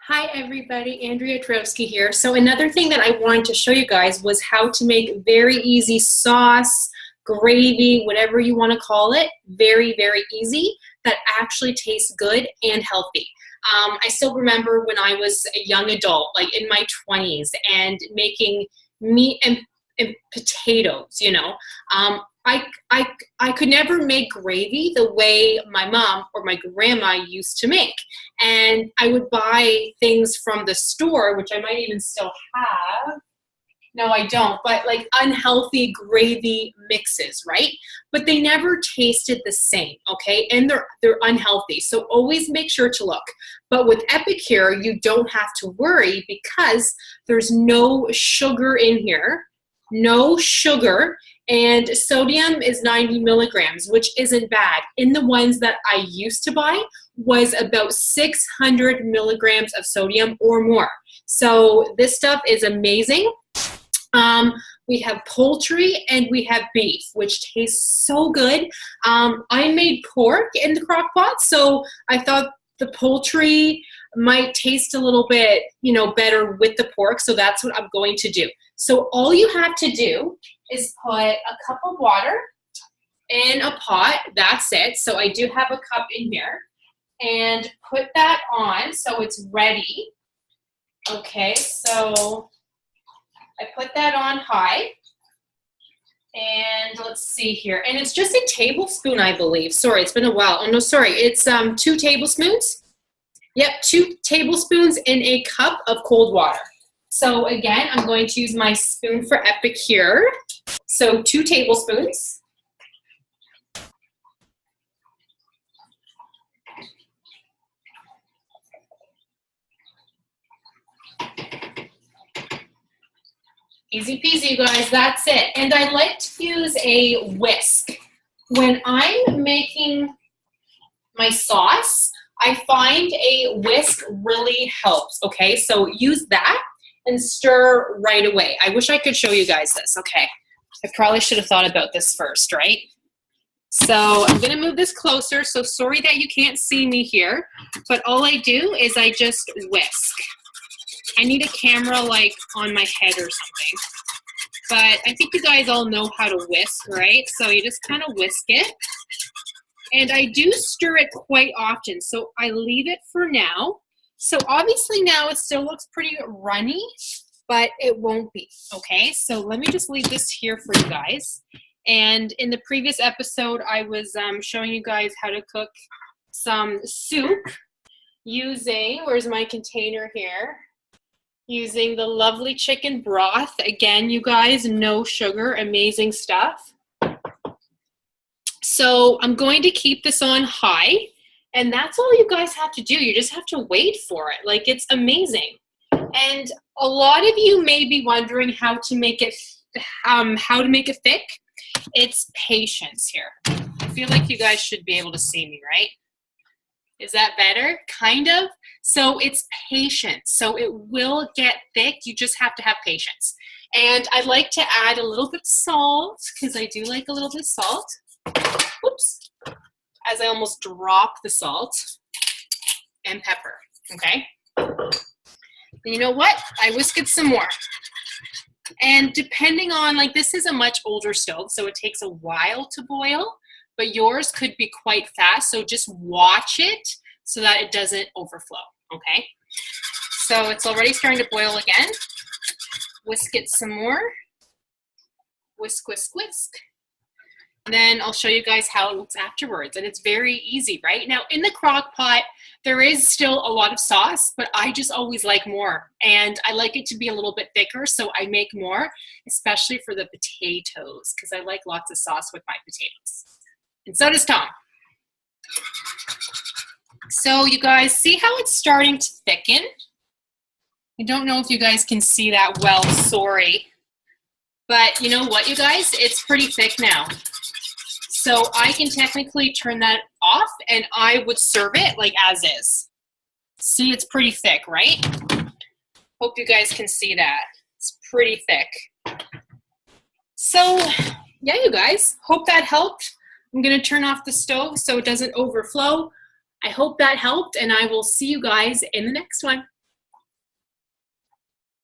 Hi everybody, Andrea Trowski here. So another thing that I wanted to show you guys was how to make very easy sauce, gravy, whatever you want to call it, very, very easy, that actually tastes good and healthy. I still remember when I was a young adult, like in my 20s, and making meat and potatoes, I could never make gravy the way my mom or my grandma used to make. And I would buy things from the store, which I might even still have. No, I don't, but like unhealthy gravy mixes, right? But they never tasted the same, okay? And they're unhealthy. So always make sure to look. But with Epicure, you don't have to worry because there's no sugar in here. No sugar. And sodium is 90 milligrams, which isn't bad. In the ones that I used to buy was about 600 milligrams of sodium or more. So this stuff is amazing. We have poultry and we have beef, which tastes so good. I made pork in the crock pot, so I thought the poultry might taste a little bit, better with the pork, so that's what I'm going to do. So all you have to do is put a cup of water in a pot. That's it. So I do have a cup in here. And put that on so it's ready. Okay, so I put that on high. And let's see here. And it's just a tablespoon, I believe. Sorry, it's been a while. Oh, no, sorry. It's 2 tablespoons. Yep, 2 tablespoons in a cup of cold water. So again, I'm going to use my spoon for Epicure. So 2 tablespoons. Easy peasy, you guys, that's it. And I like to use a whisk. When I'm making my sauce, I find a whisk really helps, okay? So use that and stir right away. I wish I could show you guys this, okay? I probably should have thought about this first, right? So I'm gonna move this closer, so sorry that you can't see me here, but all I do is I just whisk. I need a camera like on my head or something. But I think you guys all know how to whisk, right? So you just kind of whisk it. And I do stir it quite often, so I leave it for now. So obviously now it still looks pretty runny, but it won't be, okay? So let me just leave this here for you guys. And in the previous episode, I was showing you guys how to cook some soup using, where's my container here? Using the lovely chicken broth. Again, you guys, no sugar, amazing stuff. So I'm going to keep this on high, and that's all you guys have to do. You just have to wait for it. Like, it's amazing. And a lot of you may be wondering how to make it thick. It's patience here. I feel like you guys should be able to see me, right? Is that better? Kind of. So it's patience. So it will get thick. You just have to have patience. And I like to add a little bit of salt because I do like a little bit of salt. Oops. As I almost drop the salt and pepper. Okay. And you know what? I whisk it some more. And depending on, like, this is a much older stove, so it takes a while to boil. But yours could be quite fast, so just watch it so that it doesn't overflow, okay? So it's already starting to boil again. Whisk it some more. Whisk, whisk, whisk. And then I'll show you guys how it looks afterwards, and it's very easy, right? Now, in the crock pot, there is still a lot of sauce, but I just always like more, and I like it to be a little bit thicker, so I make more, especially for the potatoes, because I like lots of sauce with my potatoes. And so does Tom. So you guys see how it's starting to thicken? I don't know if you guys can see that well, sorry. But you know what, you guys? It's pretty thick now. So I can technically turn that off and I would serve it like as is. See, it's pretty thick, right? Hope you guys can see that. It's pretty thick. So yeah, you guys, hope that helped. I'm going to turn off the stove so it doesn't overflow. I hope that helped, and I will see you guys in the next one.